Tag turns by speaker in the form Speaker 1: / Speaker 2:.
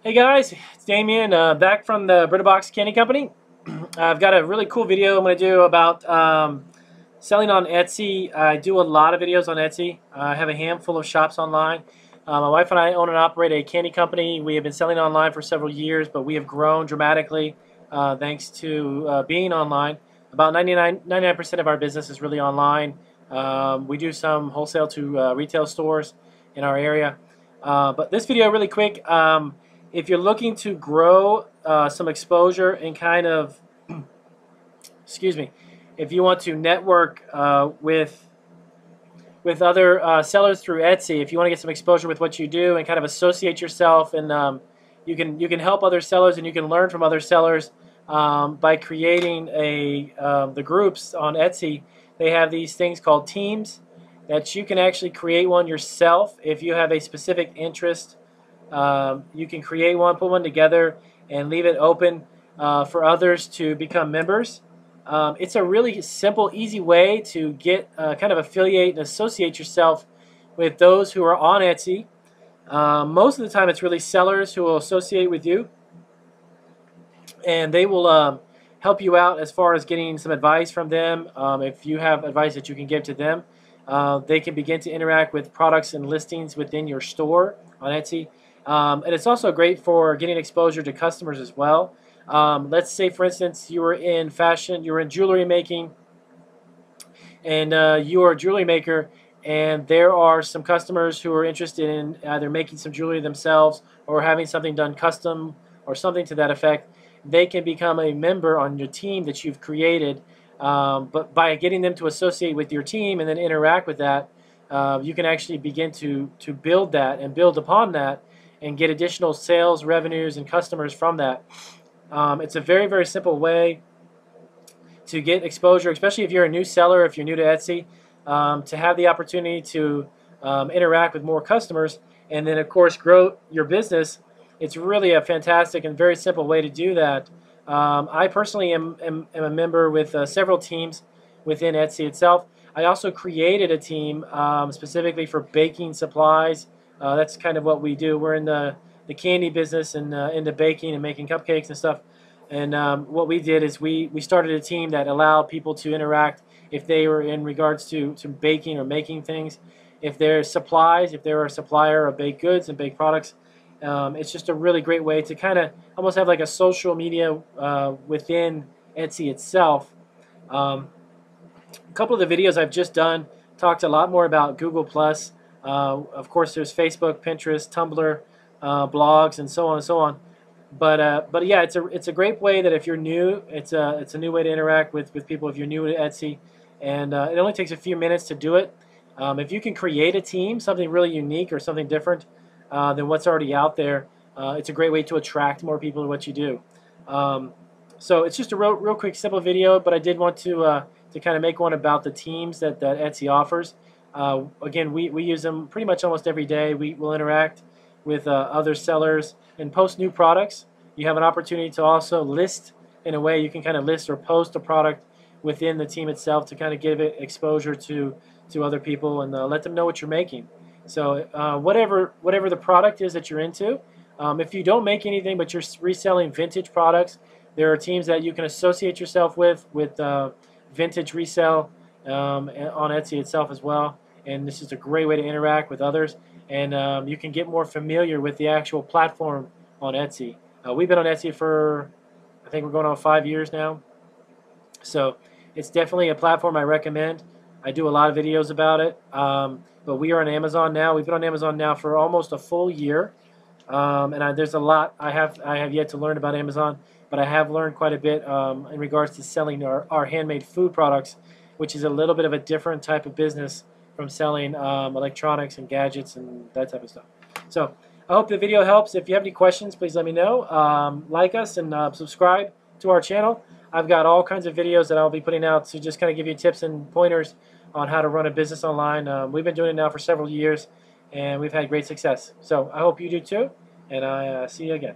Speaker 1: Hey guys, it's Damien back from the Brita Box Candy Company. I've got a really cool video I'm going to do about selling on Etsy. I do a lot of videos on Etsy. I have a handful of shops online. My wife and I own and operate a candy company. We have been selling online for several years, but we have grown dramatically thanks to being online. About 99% of our business is really online. We do some wholesale to retail stores in our area. But this video really quick. If you're looking to grow some exposure and kind of, excuse me, if you want to network with other sellers through Etsy, if you want to get some exposure with what you do and kind of associate yourself, and you can help other sellers and you can learn from other sellers by creating the groups on Etsy. They have these things called teams that you can actually create one yourself if you have a specific interest. You can create one, put one together, and leave it open for others to become members. It's a really simple, easy way to get kind of affiliate and associate yourself with those who are on Etsy. Most of the time, it's really sellers who will associate with you, and they will help you out as far as getting some advice from them. If you have advice that you can give to them, they can begin to interact with products and listings within your store on Etsy. And it's also great for getting exposure to customers as well. Let's say, for instance, you were in fashion, you were in jewelry making, and you are a jewelry maker, and there are some customers who are interested in either making some jewelry themselves or having something done custom or something to that effect. They can become a member on your team that you've created, but by getting them to associate with your team and then interact with that, you can actually begin to build that and build upon that and get additional sales, revenues, and customers from that. It's a very, very simple way to get exposure, especially if you're a new seller, if you're new to Etsy, to have the opportunity to interact with more customers and then, of course, grow your business. It's really a fantastic and very simple way to do that. I personally am a member with several teams within Etsy itself. I also created a team specifically for baking supplies. That's kind of what we do. We're in the candy business and into baking and making cupcakes and stuff. And what we did is we started a team that allowed people to interact if they were in regards to baking or making things. If there's supplies, if they're a supplier of baked goods and baked products, it's just a really great way to kind of almost have like a social media within Etsy itself. A couple of the videos I've just done talked a lot more about Google Plus. Of course, there's Facebook, Pinterest, Tumblr, blogs, and so on and so on. But yeah, it's a great way that if you're new, it's a new way to interact with people if you're new to Etsy, and it only takes a few minutes to do it. If you can create a team, something really unique or something different than what's already out there, it's a great way to attract more people to what you do. So it's just a real quick, simple video, but I did want to kind of make one about the teams that Etsy offers. Again, we use them pretty much almost every day. We will interact with other sellers and post new products. You have an opportunity to also list in a way. You can kind of list or post a product within the team itself to kind of give it exposure to other people and let them know what you're making. So whatever the product is that you're into, if you don't make anything but you're reselling vintage products, there are teams that you can associate yourself with vintage resale on Etsy itself as well. And this is a great way to interact with others, and you can get more familiar with the actual platform on Etsy. We've been on Etsy for, I think we're going on 5 years now. So it's definitely a platform I recommend. I do a lot of videos about it, but we are on Amazon now. We've been on Amazon now for almost a full year, and there's a lot I have yet to learn about Amazon, but I have learned quite a bit in regards to selling our handmade food products, which is a little bit of a different type of business from selling electronics and gadgets and that type of stuff. So I hope the video helps. If you have any questions, please let me know. Like us and subscribe to our channel. I've got all kinds of videos that I'll be putting out to just kind of give you tips and pointers on how to run a business online. We've been doing it now for several years, and we've had great success. So I hope you do too, and I see you again.